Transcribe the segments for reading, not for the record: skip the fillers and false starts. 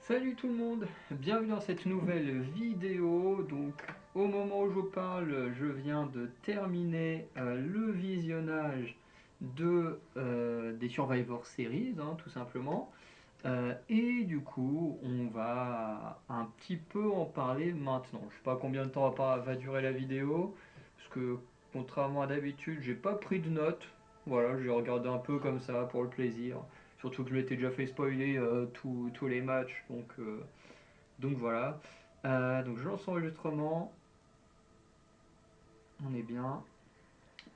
Salut tout le monde, bienvenue dans cette nouvelle vidéo. Donc au moment où je vous parle, je viens de terminer le visionnage des Survivor Series, hein, tout simplement. Et du coup, on va un petit peu en parler maintenant. Je sais pas combien de temps va durer la vidéo, parce que contrairement à d'habitude, j'ai pas pris de notes. Voilà, j'ai regardé un peu comme ça pour le plaisir. Surtout que je m'étais déjà fait spoiler tous les matchs, donc voilà. Donc je lance l'enregistrement, on est bien.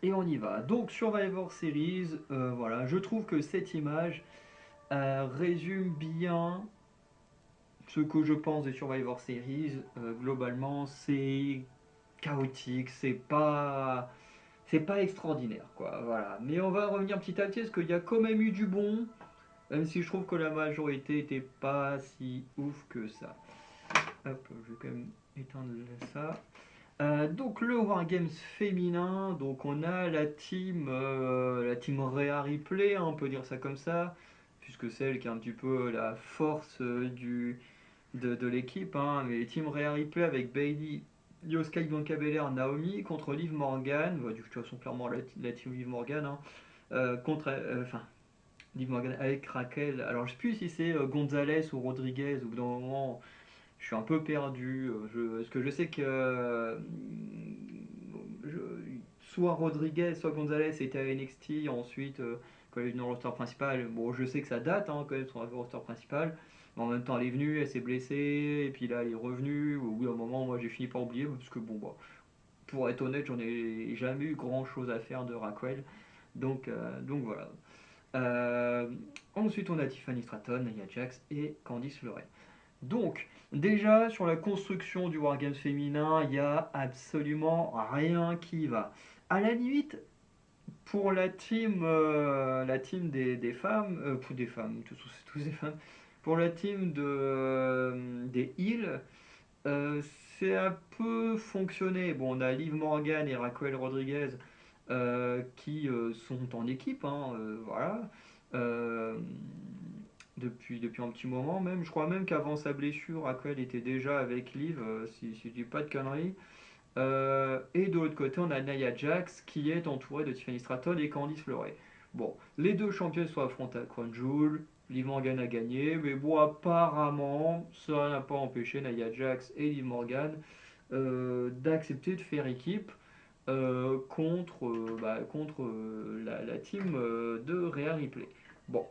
Et on y va. Donc Survivor Series, voilà, je trouve que cette image résume bien ce que je pense des Survivor Series. Globalement, c'est chaotique, c'est pas extraordinaire, quoi. Voilà. Mais on va revenir petit à petit parce qu'il y a quand même eu du bon, même si je trouve que la majorité était pas si ouf que ça. Hop, je vais quand même éteindre ça. Donc le Wargames féminin, donc on a la team Rhea Ripley, hein, on peut dire ça comme ça, puisque celle qui est un petit peu la force de l'équipe, hein, mais team Rhea Ripley avec Bayley, Io Sky, Bianca Belair, Naomi contre Liv Morgan, bah, de toute façon clairement la team Liv Morgan, hein, enfin Liv Morgan avec Raquel, alors je sais plus si c'est Gonzalez ou Rodriguez, au bout d'un moment je suis un peu perdu. Parce que je sais que soit Rodriguez, soit Gonzalez était à NXT. Ensuite, quand elle est venue dans le roster principal, bon, je sais que ça date hein, quand même son roster principal. Mais en même temps, elle est venue, elle s'est blessée, et puis là, elle est revenue. Au bout d'un moment, moi, j'ai fini par oublier parce que bon, bah, pour être honnête, j'en ai jamais eu grand chose à faire de Raquel. Donc voilà. Euh, Ensuite, on a Tiffany Stratton, Nia Jax et Candice LeRae. Donc, déjà sur la construction du Wargames féminin, il n'y a absolument rien qui va. À la limite, pour la team des femmes, des femmes, tous des femmes, pour la team des Heels, euh, c'est un peu fonctionné. Bon, on a Liv Morgan et Raquel Rodriguez qui sont en équipe, hein, voilà. Euh, depuis un petit moment même. Je crois même qu'avant sa blessure, Raquel était déjà avec Liv, si je dis pas de conneries. Et de l'autre côté, on a Nia Jax qui est entourée de Tiffany Stratton et Candice LeRae. Bon, les deux championnes sont affrontées à Crown Jewel. Liv Morgan a gagné, mais bon, apparemment, ça n'a pas empêché Nia Jax et Liv Morgan d'accepter de faire équipe contre la team de Rhea Ripley. Bon,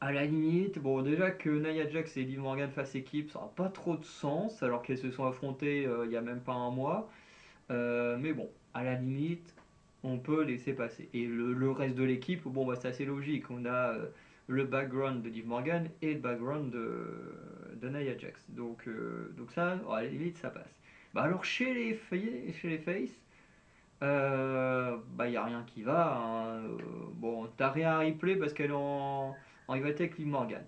à la limite, bon, déjà que Nia Jax et Liv Morgan fassent équipe, ça n'a pas trop de sens, alors qu'elles se sont affrontées il n'y a même pas un mois. Mais bon, à la limite, on peut laisser passer. Et le reste de l'équipe, bon, bah, c'est assez logique. On a le background de Liv Morgan et le background de Nia Jax. Donc ça, à la limite, ça passe. Bah alors, chez les Face, bah, il n'y a rien qui va, hein. Bon, t'as rien à replay parce qu'elle est en rivalité avec Liv Morgan.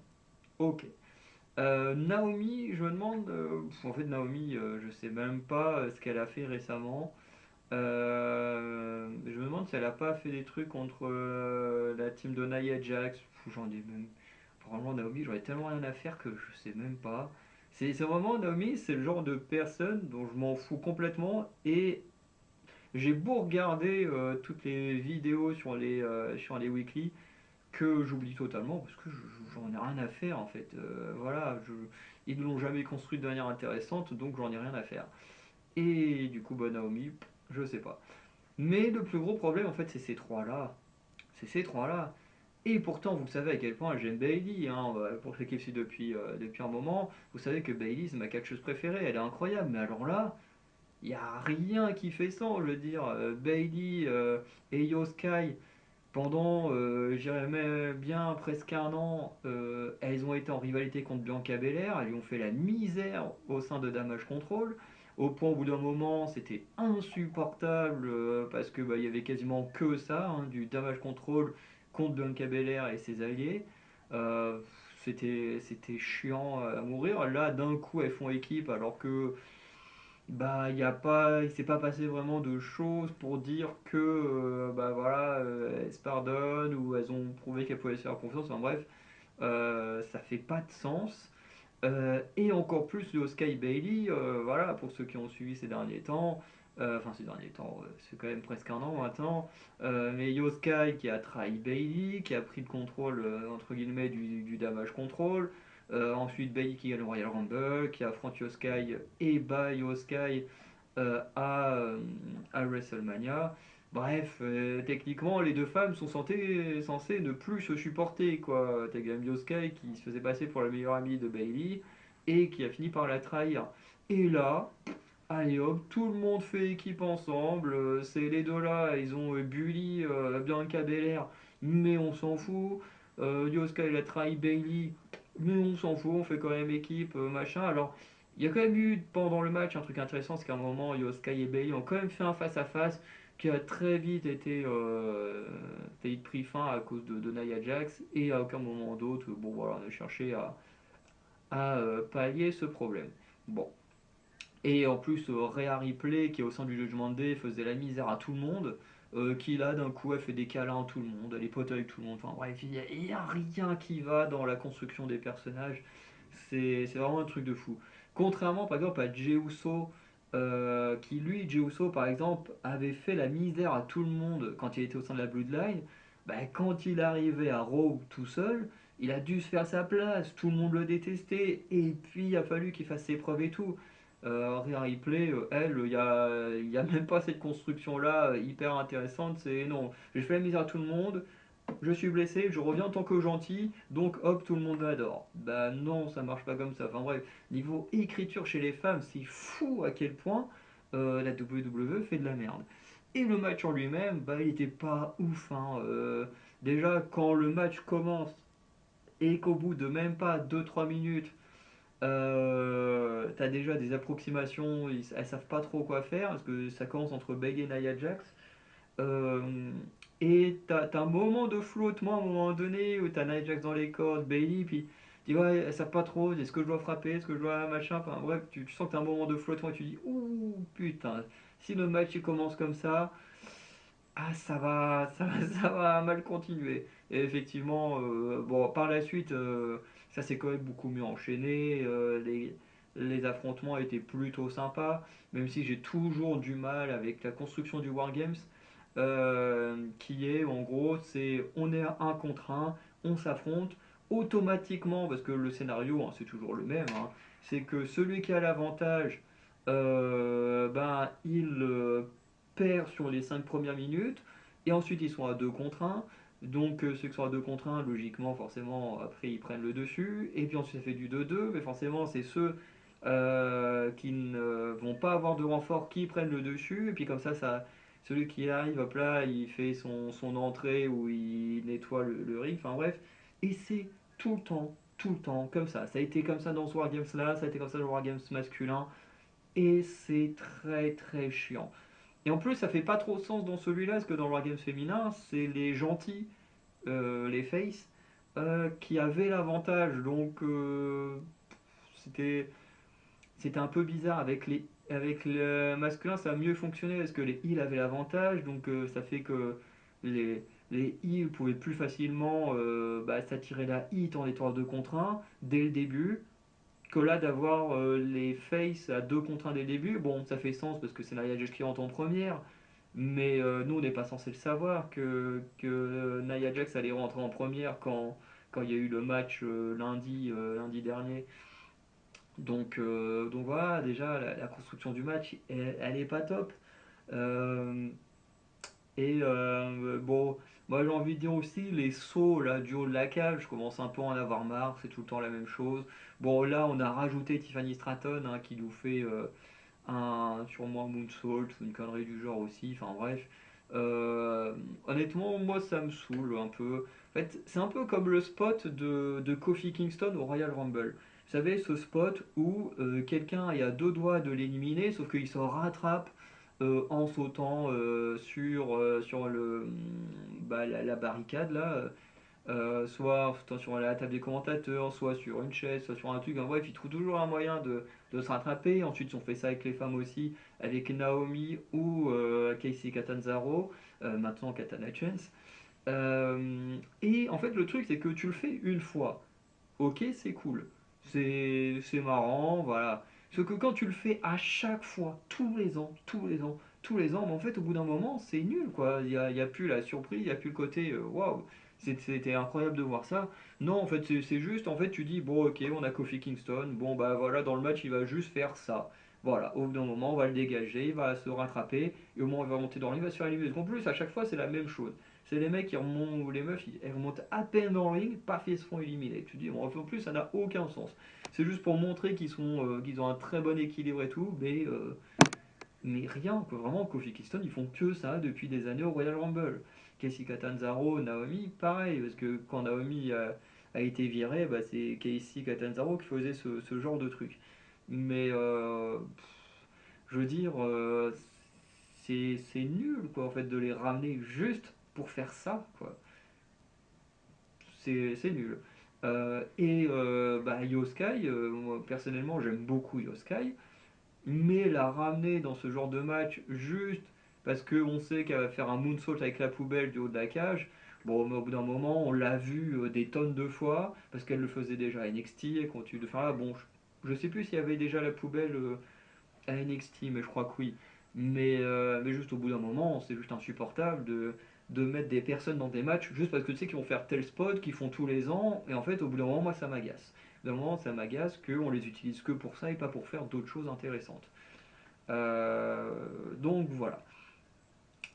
Ok. Naomi, je me demande. En fait, Naomi, je sais même pas ce qu'elle a fait récemment. Je me demande si elle a pas fait des trucs contre la team de Nia Jax. J'en ai même. Probablement, Naomi, j'aurais tellement rien à faire que je sais même pas. C'est vraiment Naomi, c'est le genre de personne dont je m'en fous complètement. Et j'ai beau regarder toutes les vidéos sur les weekly que j'oublie totalement parce que j'en ai rien à faire en fait. Voilà, ils ne l'ont jamais construit de manière intéressante donc j'en ai rien à faire. Et du coup, bah, Naomi, je sais pas. Mais le plus gros problème en fait, c'est ces trois-là. C'est ces trois-là. Et pourtant, vous savez à quel point j'aime Bailey, hein, pour ceux qui me suivent depuis un moment, vous savez que Bailey c'est ma catcheuse préférée, elle est incroyable, mais alors là, il n'y a rien qui fait ça, je veux dire. Bailey et Io Sky, pendant, j'irais même bien presque un an, elles ont été en rivalité contre Bianca Belair, elles lui ont fait la misère au sein de Damage Control, au point au bout d'un moment c'était insupportable parce que bah, il y avait quasiment que ça, hein, du Damage Control contre Bianca Belair et ses alliés. Euh, c'était chiant à mourir. Là d'un coup elles font équipe alors que bah, il s'est pas passé vraiment de choses pour dire que bah voilà, elles se pardonnent ou elles ont prouvé qu'elles pouvaient se faire confiance. Enfin bref, ça fait pas de sens. Et encore plus le Sky Bailey, voilà, pour ceux qui ont suivi ces derniers temps, enfin ces derniers temps, c'est quand même presque un an maintenant, mais Io Sky qui a trahi Bailey, qui a pris le contrôle, entre guillemets, du damage control, ensuite Bailey qui gagne le Royal Rumble, qui affronte Io Sky et bat Io Sky euh, à, euh, à WrestleMania. Bref, techniquement, les deux femmes sont censées ne plus se supporter, quoi. T'as Gambio Sky qui se faisait passer pour la meilleure amie de Bailey et qui a fini par la trahir. Et là, allez hop, tout le monde fait équipe ensemble. C'est les deux là, ils ont bully Bianca Belair, mais on s'en fout. Yoska il a trahi Bailey, mais on s'en fout, on fait quand même équipe, machin. Alors, il y a quand même eu pendant le match un truc intéressant, c'est qu'à un moment, Yoska et Bailey ont quand même fait un face-à-face qui a très vite été failli pris fin à cause de Nia Jax, et à aucun moment d'autre, bon voilà, on a cherché à pallier ce problème. Bon. Et en plus, Rhea Ripley, qui est au sein du Judgment Day, faisait la misère à tout le monde. Qui là, d'un coup, elle fait des câlins à tout le monde, elle est pote avec tout le monde. Enfin bref, il n'y a rien qui va dans la construction des personnages. C'est vraiment un truc de fou. Contrairement, par exemple, à Jey Uso, qui lui, Jey Uso, par exemple, avait fait la misère à tout le monde quand il était au sein de la Bloodline. Bah, quand il arrivait à Raw tout seul, il a dû se faire sa place, tout le monde le détestait, et puis il a fallu qu'il fasse ses preuves et tout. Rhea Ripley, elle, il y a même pas cette construction-là hyper intéressante. C'est non, je fais la misère à tout le monde, je suis blessé, je reviens en tant que gentil, donc hop, tout le monde m'adore. Bah non, ça marche pas comme ça. Enfin bref, niveau écriture chez les femmes, c'est fou à quel point la WWE fait de la merde. Et le match en lui-même, bah il était pas ouf, hein. Déjà, quand le match commence et qu'au bout de même pas 2-3 minutes, t'as déjà des approximations, elles savent pas trop quoi faire, parce que ça commence entre Bailey et Nia Jax. Euh, et t'as un moment de flottement à un moment donné où t'as Nia Jax dans les cordes, Bailey, puis tu dis ouais, elles savent pas trop, est-ce que je dois frapper, est-ce que je dois machin, enfin bref, tu sens que t'as un moment de flottement et tu dis ouh putain, si le match il commence comme ça, ah, ça va mal continuer. Et effectivement, bon, par la suite, ça s'est quand même beaucoup mieux enchaîné. Les affrontements étaient plutôt sympas, même si j'ai toujours du mal avec la construction du Wargames, qui est en gros, c'est on est un contre un, on s'affronte automatiquement, parce que le scénario, hein, c'est toujours le même, hein, c'est que celui qui a l'avantage, ben, il perd sur les 5 premières minutes, et ensuite ils sont à 2 contre un. Donc ceux qui sont à 2 contre un, logiquement, forcément, après ils prennent le dessus, et puis ensuite ça fait du 2-2, mais forcément c'est ceux qui ne vont pas avoir de renfort qui prennent le dessus, et puis comme ça, celui qui arrive, hop là, il fait son entrée où il nettoie le ring, enfin bref, et c'est tout le temps comme ça. Ça a été comme ça dans ce Wargames là, ça a été comme ça dans le Wargames masculin, et c'est très très chiant. Et en plus, ça fait pas trop sens dans celui-là, parce que dans le Wargames féminin, c'est les gentils, les face, qui avaient l'avantage. Donc, c'était, c'était un peu bizarre. Avec le masculin, ça a mieux fonctionné, parce que les heals avaient l'avantage. Donc, ça fait que les heals pouvaient plus facilement s'attirer la hit en étoile 2 contre un dès le début que là d'avoir les face à 2 contre un dès le début. Bon, ça fait sens parce que c'est Nia Jax qui rentre en première, mais nous on n'est pas censé le savoir que Nia Jax allait rentrer en première quand il y a eu le match lundi dernier. Donc voilà, déjà la construction du match elle est pas top. Euh, bon, moi j'ai envie de dire aussi, les sauts là, du haut de la cage, je commence un peu à en avoir marre, c'est tout le temps la même chose. Bon, là on a rajouté Tiffany Stratton hein, qui nous fait sûrement un moonsault ou une connerie du genre aussi, enfin bref. Honnêtement, moi ça me saoule un peu. En fait, c'est un peu comme le spot de Kofi Kingston au Royal Rumble. Vous savez, ce spot où quelqu'un est à deux doigts de l'éliminer, sauf qu'il se rattrape en sautant sur la barricade là, soit sur la table des commentateurs, soit sur une chaise, soit sur un truc. En bref, ils trouvent toujours un moyen de se rattraper. Ensuite, ils ont fait ça avec les femmes aussi, avec Naomi ou Casey Catanzaro, maintenant Katana Chance. Et en fait, le truc, c'est que tu le fais une fois. Ok, c'est cool. C'est marrant, voilà. Ce que quand tu le fais à chaque fois, tous les ans, mais en fait, au bout d'un moment, c'est nul, quoi. Il y a plus la surprise, il n'y a plus le côté waouh, c'était incroyable de voir ça. Non, en fait, c'est juste, en fait, tu dis, bon, ok, on a Kofi Kingston, bon, bah voilà, dans le match, il va juste faire ça. Voilà, au bout d'un moment, on va le dégager, il va se rattraper, et au moment où il va monter dans le ring, il va se faire éliminer. En plus, à chaque fois, c'est la même chose. C'est les mecs qui remontent, ou les meufs, elles remontent à peine dans le ring, paf, ils se font éliminer. Tu te dis, bon, en plus, ça n'a aucun sens. C'est juste pour montrer qu'ils ont un très bon équilibre et tout, mais rien, quoi. Vraiment, Kofi Kingston, ils font que ça depuis des années au Royal Rumble. Casey Catanzaro, Naomi, pareil, parce que quand Naomi a été virée, bah, c'est Casey Catanzaro qui faisait ce genre de truc. Mais je veux dire, c'est nul, quoi, en fait, de les ramener juste pour faire ça, quoi. C'est nul. Bah, Yoskai, moi personnellement j'aime beaucoup Yoskai, mais la ramener dans ce genre de match juste parce qu'on sait qu'elle va faire un moonsault avec la poubelle du haut de la cage, bon, mais au bout d'un moment on l'a vu des tonnes de fois parce qu'elle le faisait déjà à NXT et continue de faire là. Bon, je sais plus s'il y avait déjà la poubelle à NXT, mais je crois que oui. Mais juste au bout d'un moment, c'est juste insupportable de mettre des personnes dans des matchs juste parce que tu sais qu'ils vont faire tel spot qu'ils font tous les ans. Et en fait, au bout d'un moment, moi, ça m'agace. Au bout d'un moment, ça m'agace qu'on les utilise que pour ça et pas pour faire d'autres choses intéressantes. Euh, donc voilà.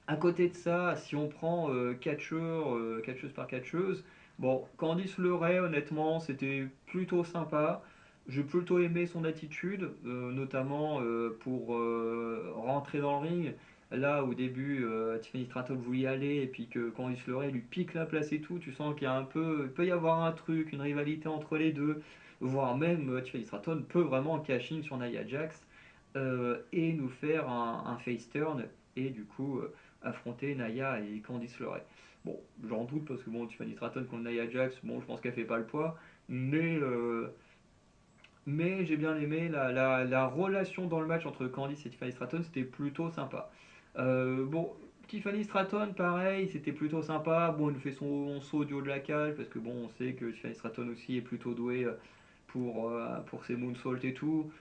À côté de ça, si on prend catcheuse par catcheuse, bon, Candice LeRae, honnêtement, c'était plutôt sympa. J'ai plutôt aimé son attitude, notamment pour rentrer dans le ring. Là, au début, Tiffany Stratton voulait y aller, et puis que Candice LeRae lui pique la place et tout, tu sens qu'il y a un peu, il peut y avoir un truc, une rivalité entre les deux, voire même Tiffany Stratton peut vraiment cash in sur Nia Jax et nous faire un face turn, et du coup affronter Naya et Candice LeRae. Bon, j'en doute parce que bon, Tiffany Stratton contre Nia Jax, bon, je pense qu'elle fait pas le poids, mais, euh, mais j'ai bien aimé la relation dans le match entre Candice et Tiffany Stratton, c'était plutôt sympa. Bon, Tiffany Stratton, pareil, c'était plutôt sympa. Bon, elle nous fait son saut du haut de la cage parce que bon, on sait que Tiffany Stratton aussi est plutôt douée pour ses moonsaults et tout.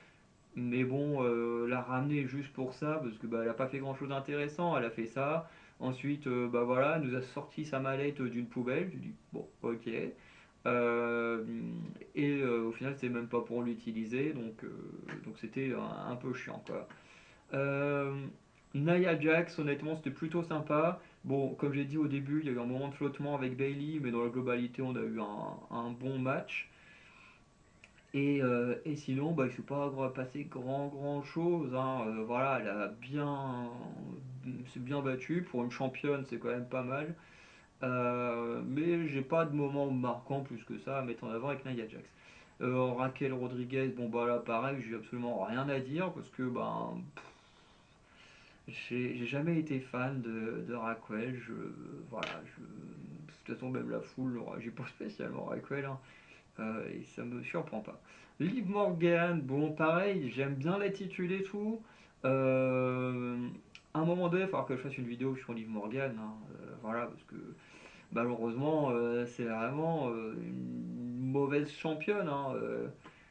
Mais bon, la ramener juste pour ça, parce que bah, elle a pas fait grand chose d'intéressant, elle a fait ça. Ensuite, bah voilà, elle nous a sorti sa mallette d'une poubelle. Je dis bon, ok. Euh, Au final, c'est même pas pour l'utiliser, donc c'était un peu chiant quoi. Euh, Nia Jax, honnêtement, c'était plutôt sympa. Bon, comme j'ai dit au début, il y a eu un moment de flottement avec Bailey, mais dans la globalité, on a eu un bon match. Et sinon, bah, il ne s'est pas passé grand chose, hein. Voilà, s'est bien battue. Pour une championne, c'est quand même pas mal. Mais j'ai pas de moment marquant plus que ça à mettre en avant avec Nia Jax. Raquel Rodriguez, bon bah là pareil, j'ai absolument rien à dire parce que ben j'ai jamais été fan de Raquel. Voilà, de toute façon même la foule, j'ai pas spécialement Raquel, hein. Et ça me surprend pas. Liv Morgan, bon pareil, j'aime bien l'attitude et tout. Euh, à un moment donné, il va falloir que je fasse une vidéo sur Liv Morgan, hein. Voilà, parce que malheureusement, c'est vraiment une mauvaise championne, hein.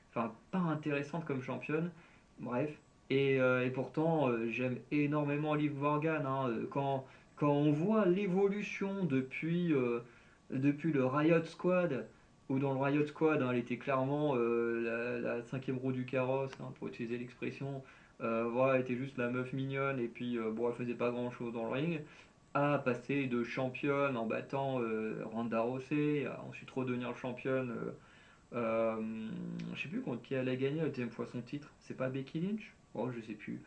Enfin, pas intéressante comme championne. Bref. Et pourtant, j'aime énormément Liv Morgan, hein. Quand on voit l'évolution depuis le Riot Squad, où dans le Riot Squad, hein, elle était clairement la cinquième roue du carrosse, hein, pour utiliser l'expression. Voilà, elle était juste la meuf mignonne, et puis bon, elle faisait pas grand chose dans le ring à passer de championne en battant Ronda Rousey, à ensuite redevenir championne. Je sais plus contre qui elle a gagné la deuxième fois son titre. C'est pas Becky Lynch? Oh, je sais plus.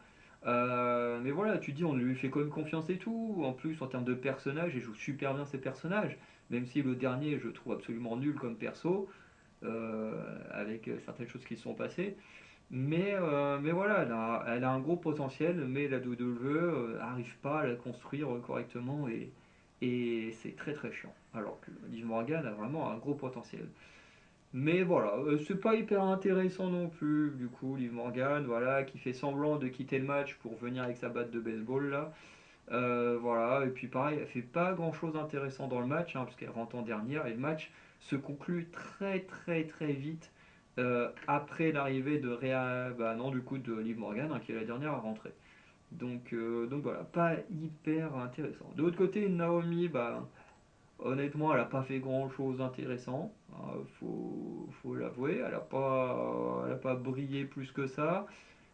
Mais voilà, tu dis, on lui fait quand même confiance et tout. En plus, en termes de personnages, elle joue super bien ses personnages. Même si le dernier, je trouve absolument nul comme perso, avec certaines choses qui se sont passées. Mais voilà, elle a un gros potentiel, mais la WWE n'arrive pas à la construire correctement et c'est très très chiant. Alors que Liv Morgan a vraiment un gros potentiel. Mais voilà, c'est pas hyper intéressant non plus, du coup, Liv Morgan, voilà, qui fait semblant de quitter le match pour venir avec sa batte de baseball là. Voilà, et puis pareil, elle fait pas grand chose d'intéressant dans le match, hein, parce qu'elle rentre en dernière et le match se conclut très très très vite après l'arrivée de bah non, du coup, de Liv Morgan, hein, qui est la dernière à rentrer. Donc voilà, pas hyper intéressant. De l'autre côté, Naomi, bah, honnêtement, elle n'a pas fait grand-chose d'intéressant, hein, faut l'avouer. Elle a pas brillé plus que ça.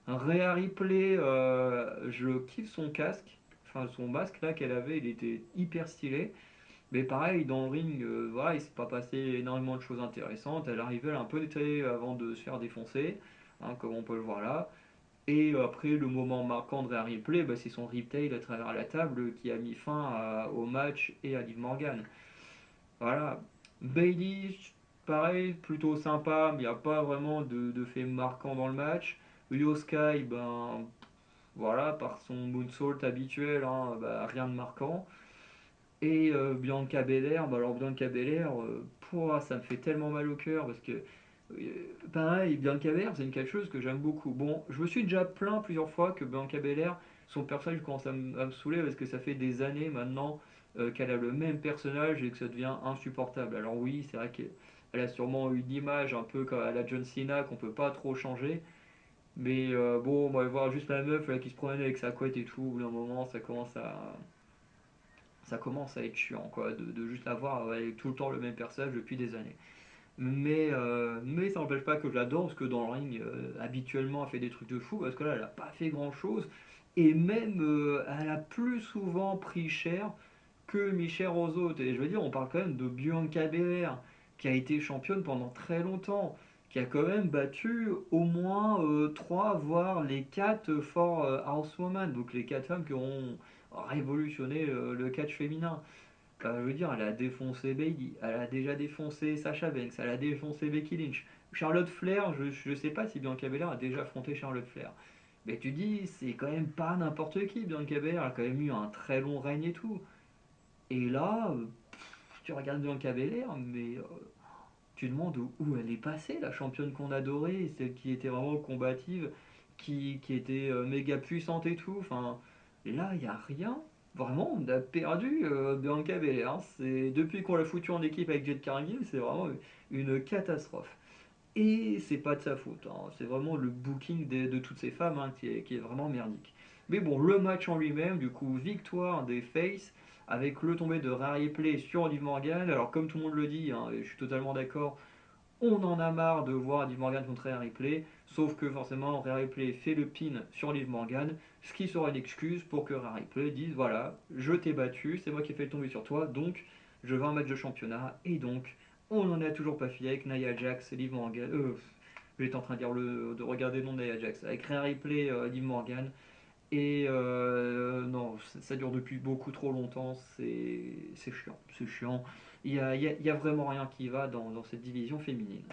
Rhea Ripley, je kiffe son casque, enfin son masque là qu'elle avait, il était hyper stylé. Mais pareil, dans le ring, voilà, il s'est pas passé énormément de choses intéressantes. Elle arrivait à un peu détaillée avant de se faire défoncer, hein, comme on peut le voir là. Et après, le moment marquant de Rhea Ripley, bah, c'est son riptail à travers la table qui a mis fin au match et à Liv Morgan. Voilà. Bailey, pareil, plutôt sympa, mais il n'y a pas vraiment de fait marquant dans le match. Io Sky, ben voilà, par son moonsault habituel, hein, bah, rien de marquant. Et Bianca Belair, bah alors Bianca Belair, ça me fait tellement mal au cœur parce que, pareil, Bianca Belair, c'est une quelque chose que j'aime beaucoup. Bon, je me suis déjà plaint plusieurs fois que Bianca Belair, son personnage commence à me saouler parce que ça fait des années maintenant qu'elle a le même personnage et que ça devient insupportable. Alors oui, c'est vrai qu'elle a sûrement eu une image un peu comme à la John Cena qu'on peut pas trop changer. Mais bon, on va voir juste la meuf là, qui se promène avec sa couette et tout, au bout d'un moment, ça commence à être chiant, quoi, de juste avoir avec tout le temps le même personnage depuis des années. Mais ça n'empêche pas que je l'adore, parce que dans le ring, habituellement, elle fait des trucs de fou, parce que là, elle n'a pas fait grand-chose. Et même, elle a plus souvent pris cher que Michel aux autres. Et je veux dire, on parle quand même de Bianca Belair, qui a été championne pendant très longtemps, qui a quand même battu au moins 3, voire les 4 Four Horsewomen, donc les 4 femmes qui ont révolutionné le catch féminin. Je veux dire, elle a défoncé Bailey, elle a déjà défoncé Sasha Banks, elle a défoncé Becky Lynch. Charlotte Flair, je ne sais pas si Bianca Belair a déjà affronté Charlotte Flair. Mais tu dis, c'est quand même pas n'importe qui, Bianca Belair, elle a quand même eu un très long règne et tout. Et là, tu regardes Bianca Belair, mais tu demandes où elle est passée, la championne qu'on adorait, celle qui était vraiment combative, qui était méga puissante et tout. Enfin, là, il n'y a rien. Vraiment, on a perdu Bianca Belair. Depuis qu'on l'a foutu en équipe avec Jade Cargill, c'est vraiment une catastrophe. Et c'est pas de sa faute, hein. C'est vraiment le booking de toutes ces femmes, hein, qui est vraiment merdique. Mais bon, le match en lui-même, du coup, victoire des Face avec le tombé de Rhea Ripley sur Liv Morgan. Alors, comme tout le monde le dit, hein, et je suis totalement d'accord, on en a marre de voir Liv Morgan contre Rhea Ripley, sauf que forcément, Rhea Ripley fait le pin sur Liv Morgan, ce qui sera une excuse pour que Rhea Ripley dise voilà, je t'ai battu, c'est moi qui ai fait le tomber sur toi, donc je veux un match de championnat, et donc on n'en a toujours pas fini avec Nia Jax, Liv Morgan. J'étais en train de, dire de regarder le nom de Nia Jax. Avec Rhea Ripley, Liv Morgan. Et non, ça dure depuis beaucoup trop longtemps. C'est chiant. C'est chiant. Il y a vraiment rien qui va dans cette division féminine.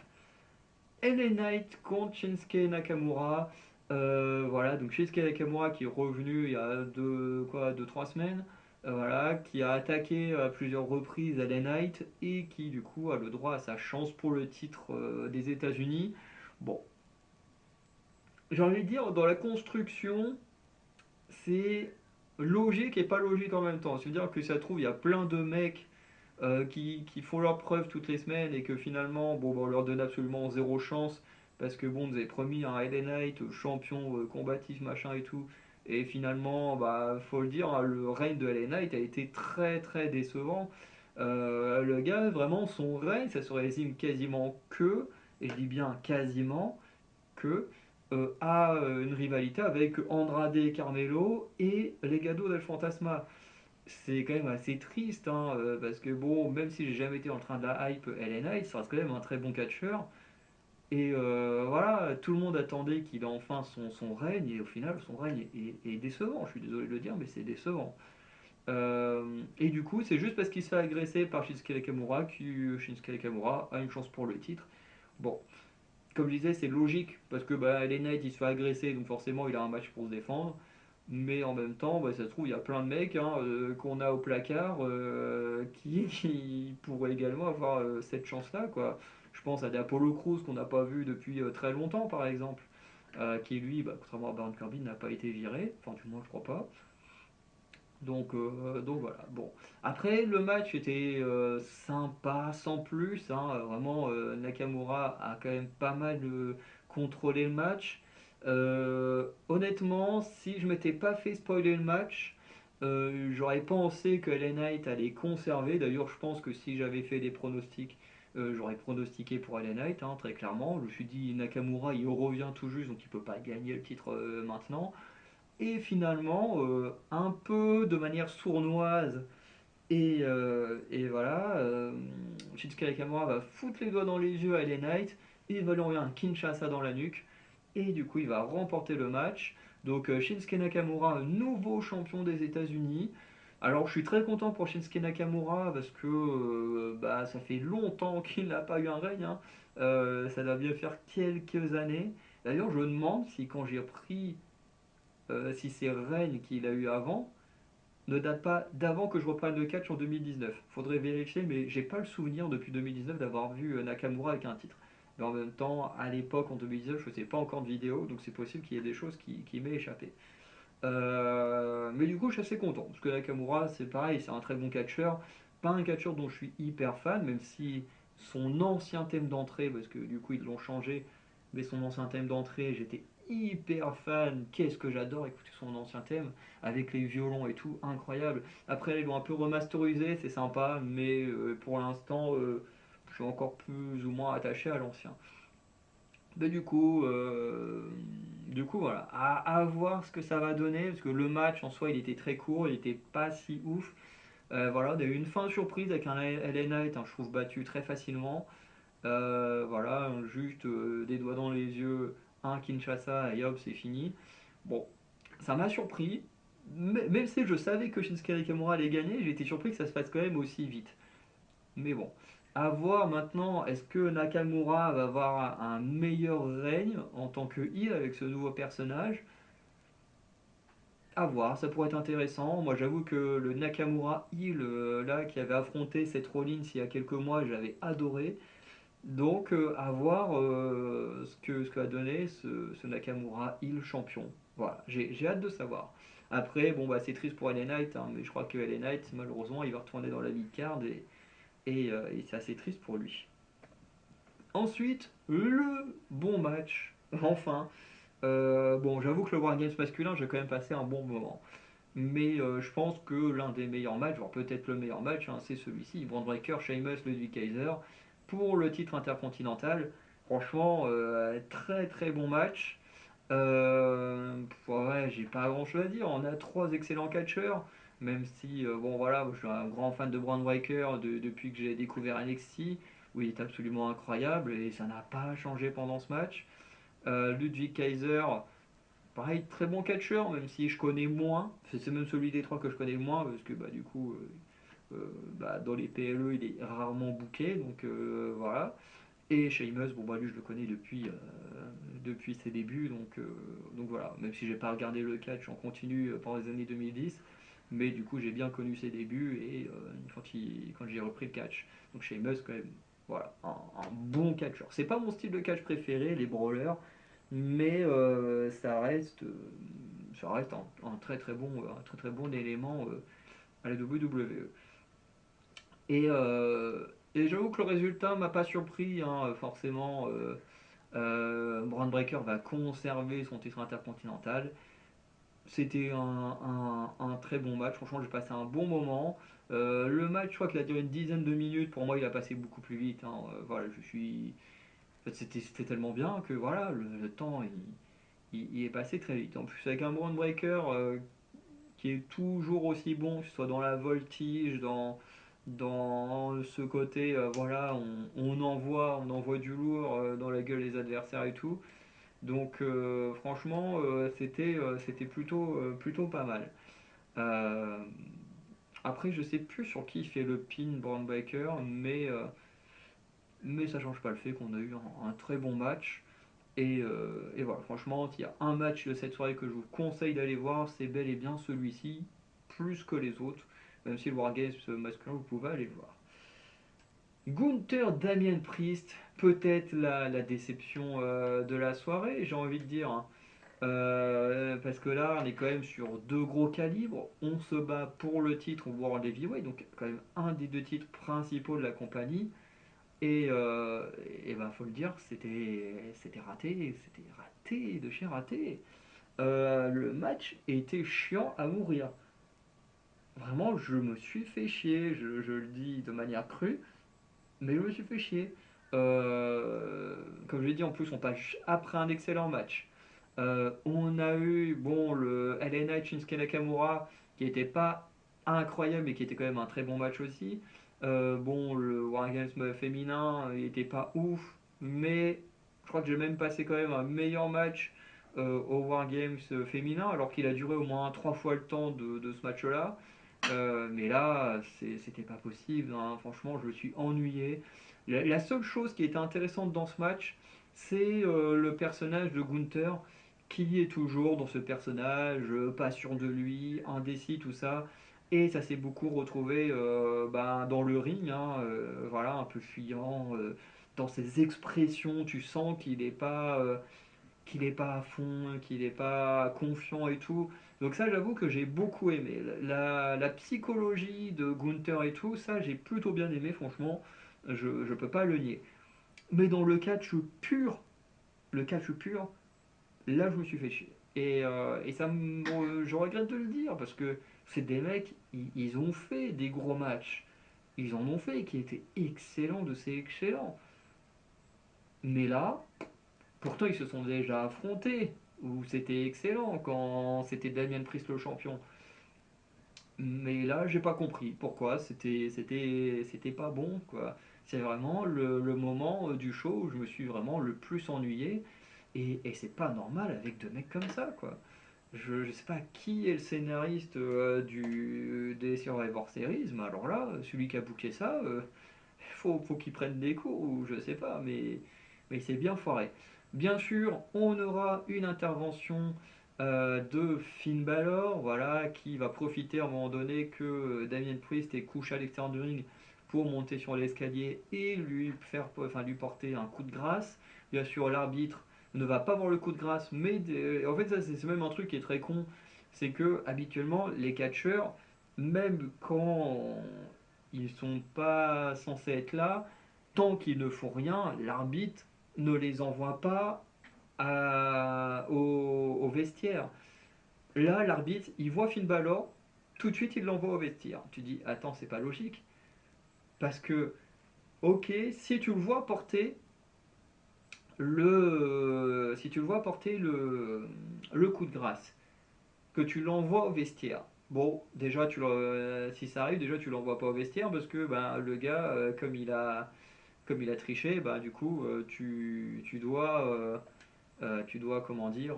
LA Knight contre Shinsuke Nakamura. Voilà, donc Shinsuke Nakamura qui est revenu il y a 2-3 semaines. Voilà, qui a attaqué à plusieurs reprises LA Knight et qui du coup a le droit à sa chance pour le titre des États-Unis. Bon, j'ai envie de dire, dans la construction, c'est logique et pas logique en même temps. C'est-à-dire que ça se trouve, il y a plein de mecs qui font leurs preuves toutes les semaines et que finalement, bon, bah, on leur donne absolument zéro chance parce que bon, on nous avait promis un LA Knight, champion combatif, machin et tout. Et finalement, bah, faut le dire, hein, le règne de LA Knight a été très très décevant. Le gars, vraiment, son règne, ça se résume quasiment que, et je dis bien quasiment, que a une rivalité avec Andrade et Carmelo et Legado del Fantasma. C'est quand même assez triste, hein, parce que bon, même si j'ai jamais été en train de la hype LA Knight, ça reste quand même un très bon catcheur. Et voilà, tout le monde attendait qu'il ait enfin son règne, et au final, son règne est décevant. Je suis désolé de le dire, mais c'est décevant. Et du coup, c'est juste parce qu'il se fait agresser par Shinsuke Nakamura que Shinsuke Nakamura a une chance pour le titre. Bon, comme je disais, c'est logique parce que bah, LA Knight il se fait agresser, donc forcément il a un match pour se défendre. Mais en même temps, bah, ça se trouve, il y a plein de mecs, hein, qu'on a au placard qui pourraient également avoir cette chance-là, quoi. Je pense à des Apollo Crews qu'on n'a pas vu depuis très longtemps, par exemple, qui lui, bah, contrairement à Baron Corbin, n'a pas été viré, enfin du moins je crois pas. Donc voilà. Bon. Après, le match était sympa, sans plus, hein. Vraiment, Nakamura a quand même pas mal contrôlé le match. Honnêtement, si je m'étais pas fait spoiler le match, j'aurais pensé que LA Knight allait conserver. D'ailleurs, je pense que si j'avais fait des pronostics, j'aurais pronostiqué pour LA Knight, hein, très clairement. Je me suis dit, Nakamura, il revient tout juste, donc il peut pas gagner le titre maintenant. Et finalement, un peu de manière sournoise, et voilà, Shinsuke Nakamura va foutre les doigts dans les yeux à LA Knight, et il va lui envoyer un Kinshasa dans la nuque, et du coup il va remporter le match. Donc Shinsuke Nakamura, nouveau champion des États-Unis. Alors je suis très content pour Shinsuke Nakamura parce que bah, ça fait longtemps qu'il n'a pas eu un règne, hein. Ça doit bien faire quelques années. D'ailleurs je me demande si quand j'ai pris si ces règnes qu'il a eu avant ne datent pas d'avant que je reprenne le catch en 2019. Faudrait vérifier, mais j'ai pas le souvenir depuis 2019 d'avoir vu Nakamura avec un titre. Mais en même temps, à l'époque, en 2019, je faisais pas encore de vidéo, donc c'est possible qu'il y ait des choses qui m'aient échappé. Mais du coup, je suis assez content, parce que Nakamura, c'est pareil, c'est un très bon catcheur. Pas un catcheur dont je suis hyper fan, même si son ancien thème d'entrée, parce que du coup ils l'ont changé, mais son ancien thème d'entrée, j'étais hyper fan. Qu'est-ce que j'adore écouter son ancien thème, avec les violons et tout, incroyable. Après, ils l'ont un peu remasterisé, c'est sympa, mais pour l'instant, je suis encore plus ou moins attaché à l'ancien. Mais du coup, voilà, à voir ce que ça va donner, parce que le match en soi, il était très court, il était pas si ouf. Voilà, on a eu une fin surprise avec un LA Knight, hein, je trouve battu très facilement. Voilà, juste des doigts dans les yeux, un Kinshasa et hop, c'est fini. Bon, ça m'a surpris, même si je savais que Shinsuke Nakamura allait gagner, j'ai été surpris que ça se fasse quand même aussi vite. Mais bon, à voir maintenant, est-ce que Nakamura va avoir un meilleur règne en tant que heel avec ce nouveau personnage? À voir, ça pourrait être intéressant. Moi, j'avoue que le Nakamura heel là qui avait affronté Seth Rollins il y a quelques mois, j'avais adoré. Donc, à voir ce que va donner ce Nakamura heel champion. Voilà, j'ai hâte de savoir. Après, bon, bah, c'est triste pour LA Knight, hein, mais je crois que LA Knight, malheureusement, il va retourner dans la lead card et c'est assez triste pour lui. Ensuite, le bon match, enfin. Bon, j'avoue que le War Games masculin, j'ai quand même passé un bon moment. Mais je pense que l'un des meilleurs matchs, voire peut-être le meilleur match, hein, c'est celui-ci. Braun Breaker, Sheamus, Ludwig Kaiser, pour le titre intercontinental. Franchement, très très bon match. Ouais, j'ai pas grand chose à dire. On a trois excellents catcheurs. Même si, bon voilà, moi, je suis un grand fan de Braun Breaker depuis que j'ai découvert NXT, où il est absolument incroyable et ça n'a pas changé pendant ce match. Ludwig Kaiser, pareil, très bon catcheur, même si je connais moins. C'est même celui des trois que je connais le moins, parce que bah, du coup, bah, dans les PLE, il est rarement booké, donc voilà. Et Sheamus, bon bah lui je le connais depuis ses débuts, donc voilà, même si j'ai pas regardé le catch en continu pendant les années 2010, mais du coup j'ai bien connu ses débuts et quand j'ai repris le catch. Donc Sheamus quand même, voilà, un bon catcheur. C'est pas mon style de catch préféré, les brawlers, mais ça reste un très très bon élément à la WWE. Et j'avoue que le résultat m'a pas surpris, hein, forcément. Braun Breaker va conserver son titre intercontinental. C'était un très bon match. Franchement, j'ai passé un bon moment. Le match, je crois qu'il a duré une dizaine de minutes. Pour moi, il a passé beaucoup plus vite, hein. Voilà, en fait, c'était tellement bien que voilà, le temps il est passé très vite. En plus, avec un Braun Breaker qui est toujours aussi bon, que ce soit dans la voltige, dans ce côté, voilà, on envoie du lourd dans la gueule des adversaires et tout. Donc franchement, c'était plutôt pas mal. Euh, Après, je sais plus sur qui il fait le pin Braun Breaker, mais ça change pas le fait qu'on a eu un très bon match. Et voilà, franchement, s'il y a un match de cette soirée que je vous conseille d'aller voir, c'est bel et bien celui-ci, plus que les autres. Même si le Wargames masculin, vous pouvez aller le voir. Gunther Damien Priest, peut-être la déception de la soirée, j'ai envie de dire, hein. Parce que là, on est quand même sur deux gros calibres. On se bat pour le titre World Heavyweight, donc quand même un des deux titres principaux de la compagnie. Et, euh, et ben, faut le dire, c'était raté de chez raté. Le match était chiant à mourir. Vraiment, je me suis fait chier, je le dis de manière crue, mais je me suis fait chier. Comme je l'ai dit, en plus, on passe après un excellent match. On a eu bon, le LA Knight Shinsuke Nakamura qui n'était pas incroyable mais qui était quand même un très bon match aussi. Bon, le War Games féminin, il n'était pas ouf, mais je crois que j'ai même passé quand même un meilleur match au War Games féminin alors qu'il a duré au moins trois fois le temps de ce match-là. Mais là, c'était pas possible, hein. Franchement, je me suis ennuyé. La seule chose qui était intéressante dans ce match, c'est le personnage de Gunther qui est toujours dans ce personnage, pas sûr de lui, indécis, tout ça. Et ça s'est beaucoup retrouvé ben, dans le ring, hein, voilà, un peu fuyant, dans ses expressions, tu sens qu'il est pas à fond, qu'il n'est pas confiant et tout. Donc ça, j'avoue que j'ai beaucoup aimé. La psychologie de Gunther et tout, ça, j'ai plutôt bien aimé, franchement. Je ne peux pas le nier. Mais dans le catch pur, là, je me suis fait chier. Et ça, je regrette de le dire, parce que c'est des mecs, ils ont fait des gros matchs. Ils en ont fait, qui étaient excellents de ces excellents. Mais là, pourtant, ils se sont déjà affrontés, où c'était excellent quand c'était Damien Priest le champion. Mais là, j'ai pas compris pourquoi c'était pas bon, quoi. C'est vraiment le moment du show où je me suis vraiment le plus ennuyé. Et c'est pas normal avec deux mecs comme ça, quoi. Je sais pas qui est le scénariste des Survivor Series, mais alors là, celui qui a booké ça, faut qu'il prenne des cours, ou je sais pas, mais c'est bien foiré. Bien sûr, on aura une intervention de Finn Balor, voilà, qui va profiter à un moment donné que Damien Priest est couché à l'extérieur du ring pour monter sur l'escalier et lui porter un coup de grâce. Bien sûr, l'arbitre ne va pas voir le coup de grâce, mais en fait, ça c'est même un truc qui est très con, c'est que habituellement les catcheurs, même quand ils sont pas censés être là, tant qu'ils ne font rien, l'arbitre ne les envoie pas au vestiaire. Là, l'arbitre, il voit Finn Balor, tout de suite il l'envoie au vestiaire. Tu dis, attends, c'est pas logique. Parce que, ok, si tu le vois porter le coup de grâce, que tu l'envoies au vestiaire. Bon, déjà, si ça arrive, déjà tu l'envoies pas au vestiaire parce que ben, le gars, comme il a triché, bah, du coup, tu dois, comment dire,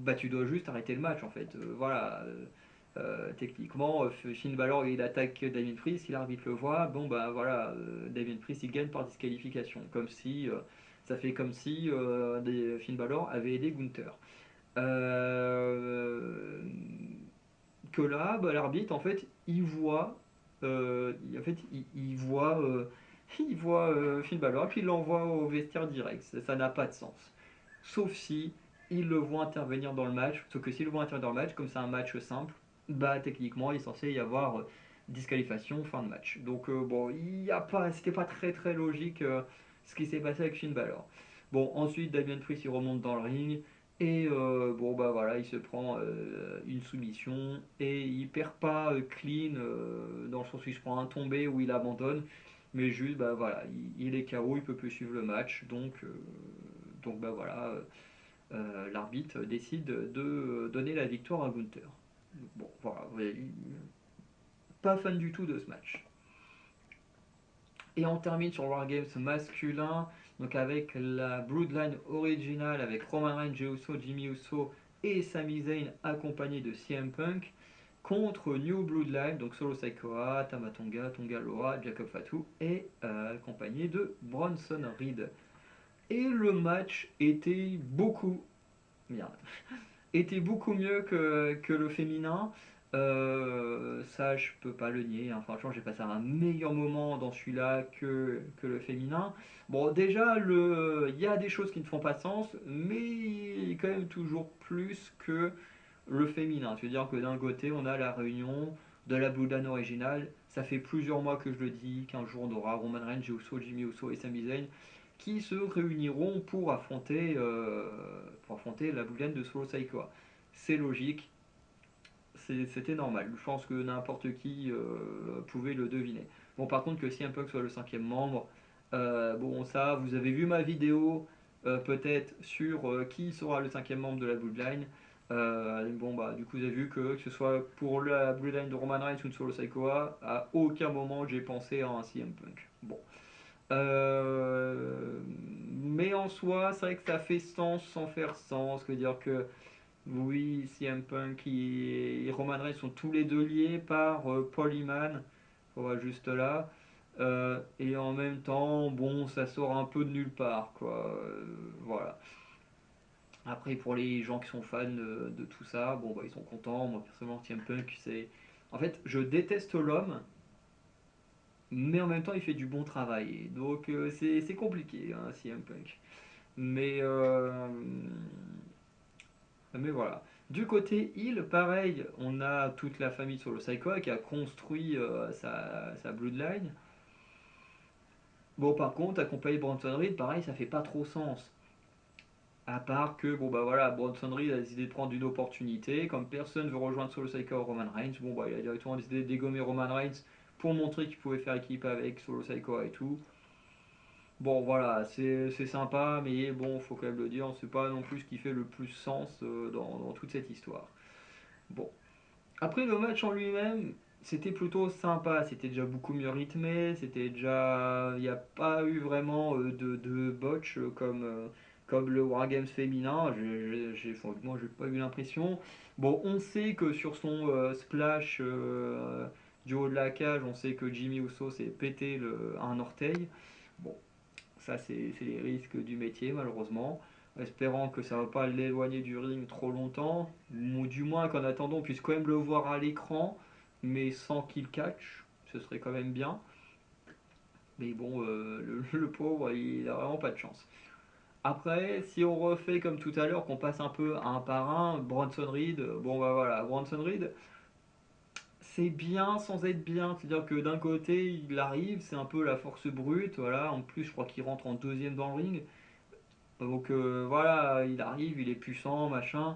bah, tu dois juste arrêter le match en fait. Voilà. Techniquement, Finn Balor il attaque Damien Priest, si l'arbitre le voit, bon bah voilà, Damien Priest il gagne par disqualification, comme si ça fait comme si Finn Balor avait aidé Gunther. Euh, que là, bah, l'arbitre, en fait, il voit, il voit Finn Balor, puis il l'envoie au vestiaire direct. Ça n'a pas de sens. Sauf si il le voit intervenir dans le match. Sauf que s'il le voit intervenir dans le match, comme c'est un match simple, bah techniquement, il est censé y avoir disqualification, fin de match. Donc bon, c'était pas très très logique ce qui s'est passé avec Finn Balor. Bon, ensuite, Damien Priest il remonte dans le ring. Et bon bah voilà, il se prend une soumission et il perd pas clean dans le sens où il se prend un tombé ou il abandonne, mais juste bah voilà, il est KO, il peut plus suivre le match, donc bah voilà, l'arbitre décide de donner la victoire à Gunther. Bon voilà, ouais, pas fan du tout de ce match. Et on termine sur War Games masculin, donc avec la Bloodline originale, avec Roman Reigns, Jey Uso, Jimmy Uso et Sami Zayn accompagné de CM Punk, contre New Bloodline, donc Solo Sikoa, Tamatonga, Tonga Loa, Jacob Fatu et accompagné de Bronson Reed. Et le match était beaucoup, merde, était beaucoup mieux que le féminin. Ça, je peux pas le nier, hein. Franchement, j'ai passé un meilleur moment dans celui-là que le féminin. Bon, déjà, il y a des choses qui ne font pas sens, mais il y a quand même toujours plus que le féminin. C'est-à-dire que d'un côté, on a la réunion de la Bloodline originale. Ça fait plusieurs mois que je le dis, qu'un jour on aura Roman Reigns, Jey Uso, Jimmy Uso et Sami Zayn qui se réuniront pour affronter la Bloodline de Solo Sikoa. C'est logique, c'était normal. Je pense que n'importe qui pouvait le deviner. Bon, par contre, que CM Punk soit le cinquième membre, bon, ça, vous avez vu ma vidéo peut-être sur qui sera le cinquième membre de la Bloodline. Bon, bah, du coup, vous avez vu que ce soit pour la Bloodline de Roman Reigns ou de Solo Sikoa, à aucun moment j'ai pensé à un CM Punk. Bon. Mais en soi, c'est vrai que ça fait sens sans faire sens. Que dire que oui, CM Punk et Roman Reigns sont tous les deux liés par Paul Heyman, voilà, juste là. Et en même temps, bon, ça sort un peu de nulle part, quoi. Voilà. Après, pour les gens qui sont fans de tout ça, bon, bah, ils sont contents. Moi, personnellement, CM Punk, c'est. En fait, je déteste l'homme, mais en même temps, il fait du bon travail. Donc, c'est compliqué, hein, CM Punk. Mais, mais voilà. Du côté Hill, pareil, on a toute la famille Solo Sikoa qui a construit sa Bloodline. Bon, par contre, accompagner Bronson Reed, pareil, ça fait pas trop sens. À part que, bon bah voilà, Bronson Reed a décidé de prendre une opportunité. Comme personne veut rejoindre Solo Sikoa ou Roman Reigns, bon bah il a directement décidé de dégommer Roman Reigns pour montrer qu'il pouvait faire équipe avec Solo Sikoa et tout. Bon voilà, c'est sympa, mais bon, faut quand même le dire, c'est pas non plus ce qui fait le plus sens dans toute cette histoire. Bon, après le match en lui-même, c'était plutôt sympa, c'était déjà beaucoup mieux rythmé, c'était déjà. Il n'y a pas eu vraiment de botch comme le Wargames féminin, moi j'ai pas eu l'impression. Bon, on sait que sur son splash du haut de la cage, on sait que Jimmy Uso s'est pété un orteil. Bon, ça c'est les risques du métier malheureusement. Espérant que ça ne va pas l'éloigner du ring trop longtemps, ou du moins qu'en attendant on puisse quand même le voir à l'écran, mais sans qu'il catch, ce serait quand même bien. Mais bon, le pauvre, il a vraiment pas de chance. Après, si on refait comme tout à l'heure, qu'on passe un peu un par un, Bronson Reed, bon bah voilà, Bronson Reed, c'est bien sans être bien. C'est-à-dire que d'un côté, il arrive, c'est un peu la force brute, voilà. En plus, je crois qu'il rentre en deuxième dans le ring. Donc voilà, il arrive, il est puissant, machin.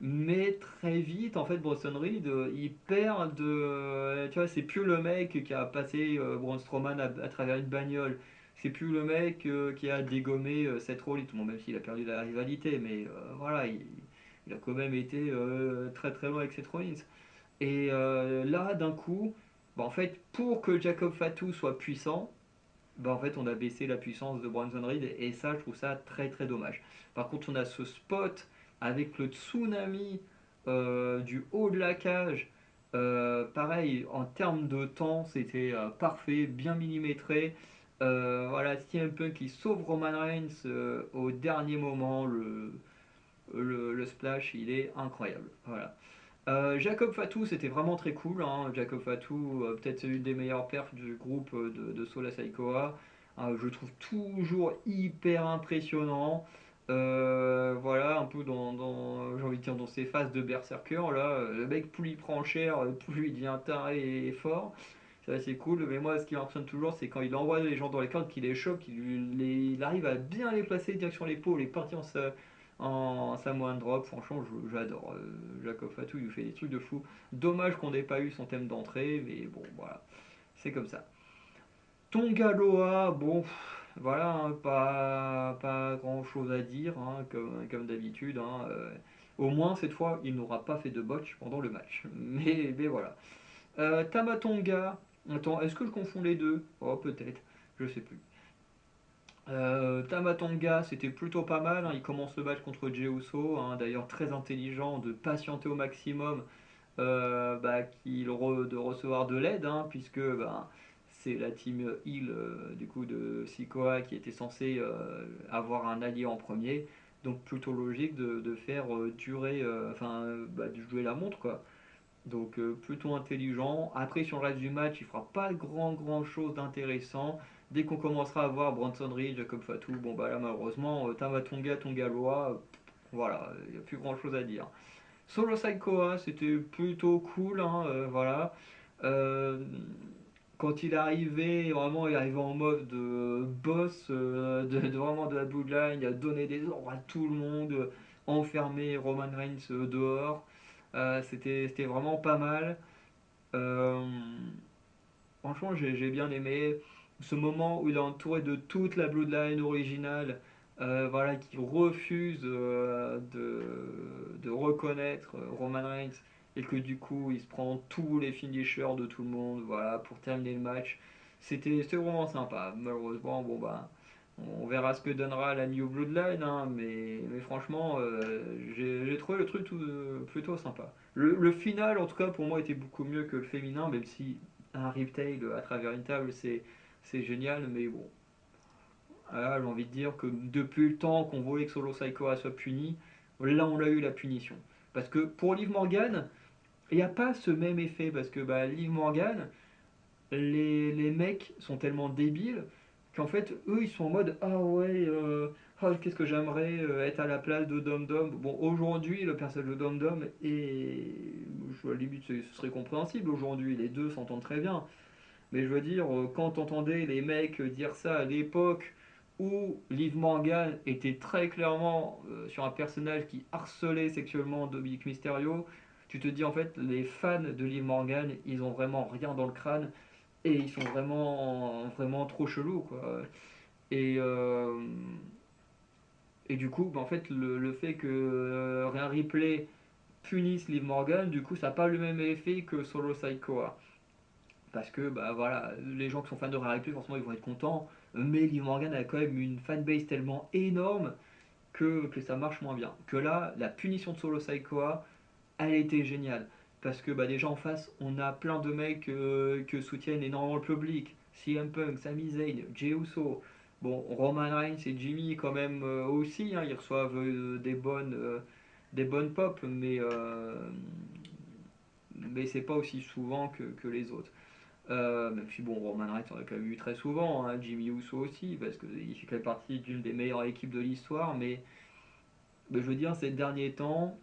Mais très vite, en fait, Bronson Reed, il perd de. Tu vois, c'est plus le mec qui a passé Braun Strowman à travers une bagnole. C'est plus le mec qui a dégommé Seth Rollins. Bon, même s'il a perdu la rivalité, mais voilà, il a quand même été très très loin avec Seth Rollins. Et là, d'un coup, bah, en fait, pour que Jacob Fatu soit puissant, bah, en fait, on a baissé la puissance de Bronson Reed et ça, je trouve ça très très dommage. Par contre, on a ce spot avec le tsunami du haut de la cage. Pareil, en termes de temps, c'était parfait, bien millimétré. Voilà, CM Punk qui sauve Roman Reigns au dernier moment. Le splash, il est incroyable. Voilà. Jacob Fatou, c'était vraiment très cool, hein. Jacob Fatou, peut-être une des meilleures perfs du groupe de Sola Saikoa. Je le trouve toujours hyper impressionnant. Voilà, un peu j'ai envie de dire, dans ses phases de berserker. Là, le mec, plus il prend cher, plus il devient taré et fort. C'est assez cool, mais moi, ce qui m'impressionne toujours, c'est quand il envoie les gens dans les cordes, qu'il les chope, il arrive à bien les placer direction l'épaule et partir en Samoan Drop. Franchement, j'adore. Jacob Fatou, il nous fait des trucs de fou. Dommage qu'on n'ait pas eu son thème d'entrée, mais bon, voilà, c'est comme ça. Tonga Loa, bon, voilà, hein, pas grand chose à dire, hein, comme d'habitude, hein. Au moins, cette fois, il n'aura pas fait de botch pendant le match. Mais voilà. Tamatonga, attends, est-ce que je confonds les deux? Oh, peut-être, je sais plus. Tamatonga, c'était plutôt pas mal, hein. Il commence le match contre Jey Uso, hein. D'ailleurs très intelligent de patienter au maximum, de recevoir de l'aide, hein, puisque bah, c'est la team Heal du coup de Sikoa qui était censée avoir un allié en premier. Donc plutôt logique de faire durer, de jouer la montre quoi. Donc plutôt intelligent. Après sur le reste du match, il fera pas grand chose d'intéressant. Dès qu'on commencera à voir Bronson Reed, Jacob Fatou, bon bah là malheureusement, Tamatonga, Tongaloa, voilà, il n'y a plus grand chose à dire. Solo Sikoa, c'était plutôt cool, hein, voilà. Euh, Quand il est arrivé, vraiment, il est arrivé en mode boss, vraiment de la Bloodline, il a donné des ordres à tout le monde, enfermé Roman Reigns dehors. C'était vraiment pas mal. Euh, Franchement, j'ai bien aimé ce moment où il est entouré de toute la Bloodline originale, voilà, qui refuse de reconnaître Roman Reigns et que du coup il se prend tous les finishers de tout le monde, voilà, pour terminer le match. C'était vraiment sympa. Malheureusement, bon bah, on verra ce que donnera la New Bloodline, hein, mais franchement, j'ai trouvé le truc plutôt sympa. Le final, en tout cas, pour moi, était beaucoup mieux que le féminin, même si un riptail à travers une table, c'est génial, mais bon. Là, j'ai envie de dire que depuis le temps qu'on voulait que Solo Sikoa soit puni, là, on a eu la punition. Parce que pour Liv Morgan, il n'y a pas ce même effet, parce que bah, Liv Morgan, les mecs sont tellement débiles qu'en fait, eux, ils sont en mode ah ouais, qu'est-ce que j'aimerais être à la place de Dom Dom. Bon, aujourd'hui, le personnage de Dom Dom est. À la limite, ce serait compréhensible aujourd'hui, les deux s'entendent très bien. Mais je veux dire, quand entendais les mecs dire ça à l'époque où Liv Morgan était très clairement sur un personnage qui harcelait sexuellement Dominic Mysterio, tu te dis en fait, les fans de Liv Morgan, ils ont vraiment rien dans le crâne et ils sont vraiment trop chelous, quoi. Et, euh, et du coup, bah, en fait, le fait que Rhea Ripley punisse Liv Morgan, du coup, ça n'a pas le même effet que Solo Sikoa. Parce que bah voilà, les gens qui sont fans de Rhea Ripley, forcément, ils vont être contents. Mais Liv Morgan a quand même une fanbase tellement énorme que ça marche moins bien. Que là, la punition de Solo Sikoa, elle était géniale. Parce que bah, déjà en face, on a plein de mecs que soutiennent énormément le public. CM Punk, Sami Zayn, Jey Uso. Bon, Roman Reigns et Jimmy quand même aussi, hein, ils reçoivent des bonnes pop, mais c'est pas aussi souvent que les autres. Même si bon, Roman Reigns on a quand même eu très souvent, hein, Jimmy Uso aussi, parce qu'il fait partie d'une des meilleures équipes de l'histoire, mais je veux dire, ces derniers temps,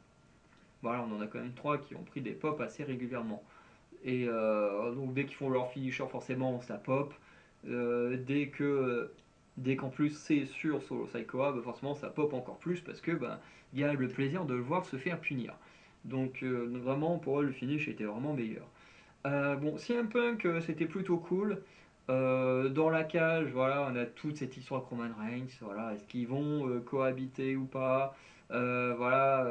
voilà, on en a quand même trois qui ont pris des pop assez régulièrement. Et donc dès qu'ils font leur finisher, forcément, ça pop. Dès qu'en plus c'est sur Solo Sikoa, bah forcément ça pop encore plus parce que bah, il y a le plaisir de le voir se faire punir. Donc vraiment pour eux le finish était vraiment meilleur. Bon, CM Punk c'était plutôt cool. Dans la cage, voilà, on a toute cette histoire avec Roman Reigns. Voilà, est-ce qu'ils vont cohabiter ou pas. Voilà,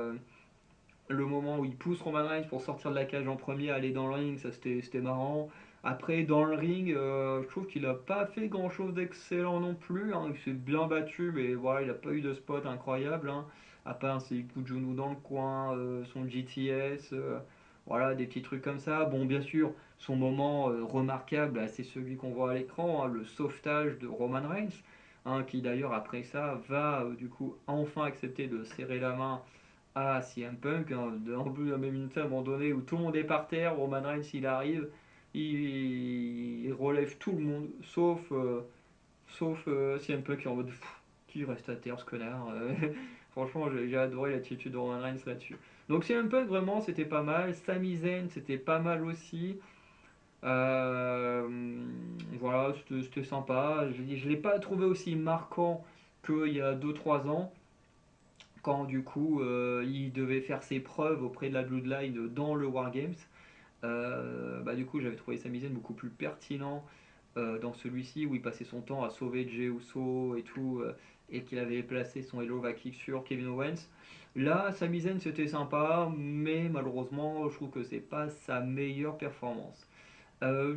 le moment où il pousse Roman Reigns pour sortir de la cage en premier, aller dans le ring, ça c'était marrant. Après, dans le ring, je trouve qu'il a pas fait grand chose d'excellent non plus, hein. Il s'est bien battu, mais voilà, il n'a pas eu de spot incroyable, hein. À part ses coups de genou dans le coin, son GTS, voilà, des petits trucs comme ça. Bon, bien sûr, son moment remarquable, bah, c'est celui qu'on voit à l'écran, hein, le sauvetage de Roman Reigns, hein, qui d'ailleurs après ça va du coup enfin accepter de serrer la main à CM Punk, hein, en plus, il y a même une scène à un moment donné où tout le monde est par terre, Roman Reigns il arrive, il relève tout le monde, sauf CM Punk qui est en mode qui reste à terre ce connard. Franchement, j'ai adoré l'attitude de Roman Reigns là-dessus. Donc CM Punk vraiment c'était pas mal, Sami Zayn c'était pas mal aussi. Euh, voilà, c'était sympa. Je l'ai pas trouvé aussi marquant qu'il y a 2 3 ans quand du coup il devait faire ses preuves auprès de la Bloodline dans le Wargames. Bah, du coup j'avais trouvé Sami Zayn beaucoup plus pertinent dans celui-ci où il passait son temps à sauver Jey Uso et tout et qu'il avait placé son Hello Kick sur Kevin Owens. Là Sami Zayn c'était sympa mais malheureusement je trouve que c'est pas sa meilleure performance.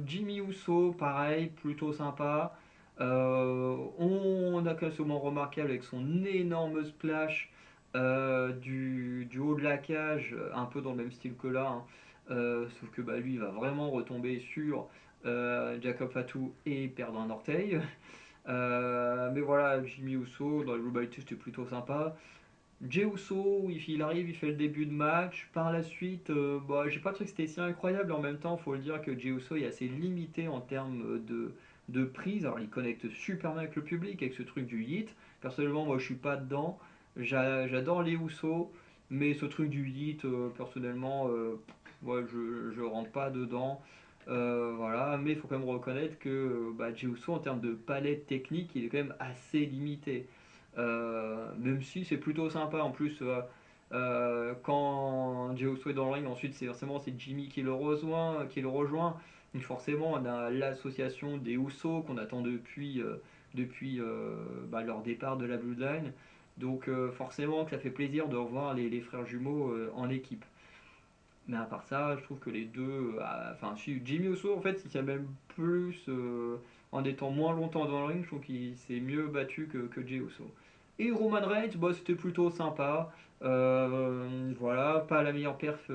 Jimmy Uso pareil plutôt sympa. On a quand même ce moment remarquable avec son énorme splash du haut de la cage, un peu dans le même style que là, hein. Sauf que bah, lui, il va vraiment retomber sur Jacob Fatou et perdre un orteil. Mais voilà, Jimmy Uso dans le globalité c'était plutôt sympa. Jey Uso, il arrive, il fait le début de match. Par la suite, bah, j'ai pas trouvé que c'était si incroyable. En même temps, faut le dire que Jey Uso est assez limité en termes de prise. Alors, il connecte super bien avec le public, avec ce truc du hit. Personnellement, moi, je suis pas dedans. J'adore les Uso, mais ce truc du hit, personnellement, ouais, je rentre pas dedans. Voilà, mais il faut quand même reconnaître que bah, Jey Uso, en termes de palette technique, il est quand même assez limité. Même si c'est plutôt sympa en plus quand Jey Uso est dans le ring, ensuite c'est forcément c'est Jimmy qui le rejoint. Donc forcément on a l'association des Usos qu'on attend depuis bah, leur départ de la Bloodline. Donc forcément que ça fait plaisir de revoir les frères jumeaux en équipe. Mais à part ça, je trouve que les deux, enfin si Jimmy Uso en fait il y a même plus en étant moins longtemps dans le ring, je trouve qu'il s'est mieux battu que Jey Uso. Et Roman Reigns, bah, c'était plutôt sympa. Voilà, pas la meilleure perf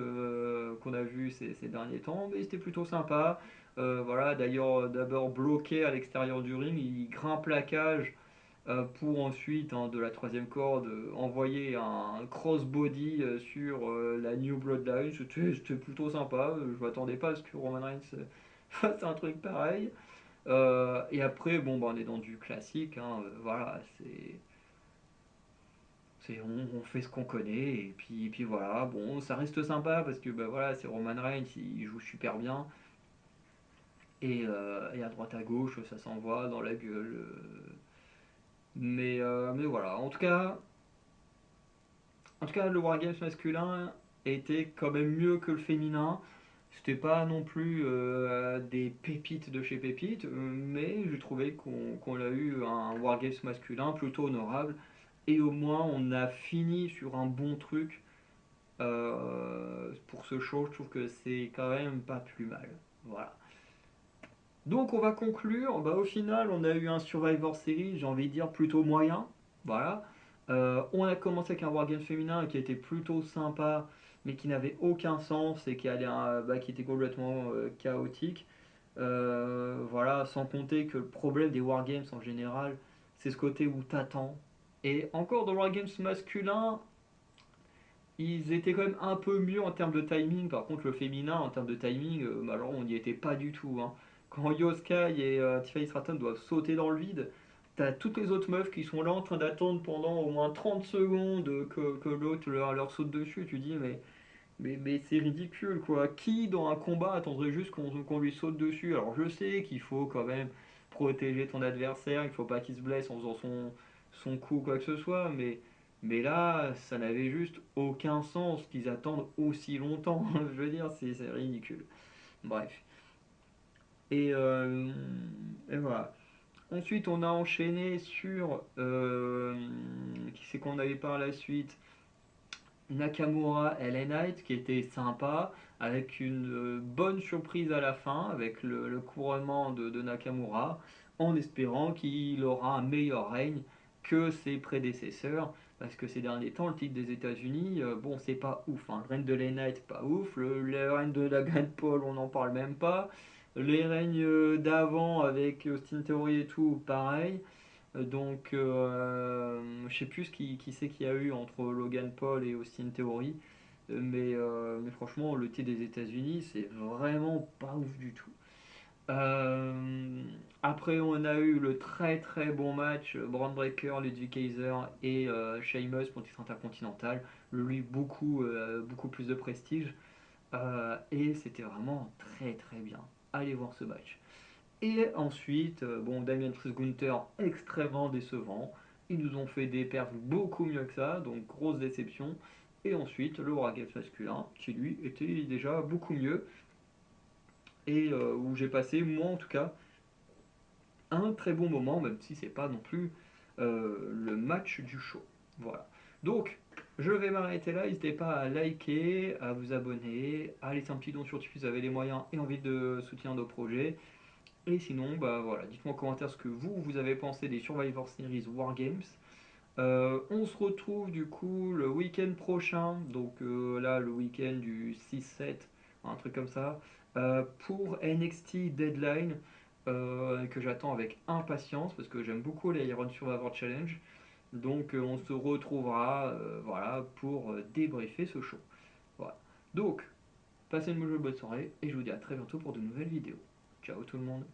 qu'on a vue ces derniers temps, mais c'était plutôt sympa. Voilà, d'ailleurs, d'abord bloqué à l'extérieur du ring, il grimpe la cage pour ensuite, hein, de la troisième corde, envoyer un crossbody sur la New Bloodline. C'était plutôt sympa. Je m'attendais pas à ce que Roman Reigns fasse un truc pareil. Et après, bon, bah, on est dans du classique. Hein, voilà, on fait ce qu'on connaît. Et puis voilà, bon, ça reste sympa parce que bah, voilà, c'est Roman Reigns, il joue super bien. Et à droite à gauche, ça s'envoie dans la gueule. Mais voilà, en tout cas, le Wargames masculin était quand même mieux que le féminin. C'était pas non plus des pépites de chez pépites, mais je trouvais qu'on a eu un Wargames masculin plutôt honorable. Et au moins, on a fini sur un bon truc pour ce show. Je trouve que c'est quand même pas plus mal. Voilà. Donc, on va conclure. Bah, au final, on a eu un Survivor Series, j'ai envie de dire plutôt moyen. Voilà. On a commencé avec un Wargame féminin qui était plutôt sympa, mais qui n'avait aucun sens et qui était complètement chaotique. Voilà, sans compter que le problème des Wargames en général, c'est ce côté où t'attends. Et encore dans le Wargames masculin, ils étaient quand même un peu mieux en termes de timing. Par contre, le féminin, en termes de timing, alors on n'y était pas du tout. Hein. Quand Yoskai et Tiffany Stratton doivent sauter dans le vide, t'as toutes les autres meufs qui sont là en train d'attendre pendant au moins 30 secondes que l'autre leur saute dessus. Tu dis, mais c'est ridicule quoi. Qui dans un combat attendrait juste qu'on lui saute dessus? Alors je sais qu'il faut quand même protéger ton adversaire, il faut pas qu'il se blesse en faisant son coup ou quoi que ce soit, mais là, ça n'avait juste aucun sens qu'ils attendent aussi longtemps. Je veux dire, c'est ridicule. Bref. Et, euh, et voilà. Ensuite, on a enchaîné sur qui c'est qu'on avait par la suite. Nakamura LA Knight qui était sympa, avec une bonne surprise à la fin, avec le couronnement de Nakamura, en espérant qu'il aura un meilleur règne que ses prédécesseurs, parce que ces derniers temps, le titre des États-Unis, bon, c'est pas ouf. Hein. Le règne de LA Knight, pas ouf. Le règne de Logan Paul, on n'en parle même pas. Les règnes d'avant avec Austin Theory et tout, pareil. Donc, je sais plus qui c'est qu'il y a eu entre Logan Paul et Austin Theory, mais franchement, le titre des États-Unis, c'est vraiment pas ouf du tout. Euh, Après, on a eu le très très bon match Braun Breaker, Ludwig Kaiser et Sheamus pour le titre intercontinental. Lui, beaucoup plus de prestige. Et c'était vraiment très très bien. Allez voir ce match. Et ensuite, bon, Damien Priest Gunther, extrêmement décevant. Ils nous ont fait des perfs beaucoup mieux que ça, donc grosse déception. Et ensuite, le Wargames masculin, qui lui était déjà beaucoup mieux. Et où j'ai passé, moi en tout cas, un très bon moment, même si c'est pas non plus le match du show. Voilà. Donc, je vais m'arrêter là. N'hésitez pas à liker, à vous abonner, à laisser un petit don sur Tipeee si vous avez les moyens et envie de soutenir nos projets. Et sinon, bah voilà, dites-moi en commentaire ce que vous avez pensé des Survivor Series Wargames. On se retrouve du coup le week-end prochain, donc là le week-end du 6-7, un truc comme ça, pour NXT Deadline, que j'attends avec impatience parce que j'aime beaucoup les Iron Survivor Challenge. Donc on se retrouvera voilà, pour débriefer ce show. Voilà. Donc, passez une bonne soirée et je vous dis à très bientôt pour de nouvelles vidéos. Ciao tout le monde.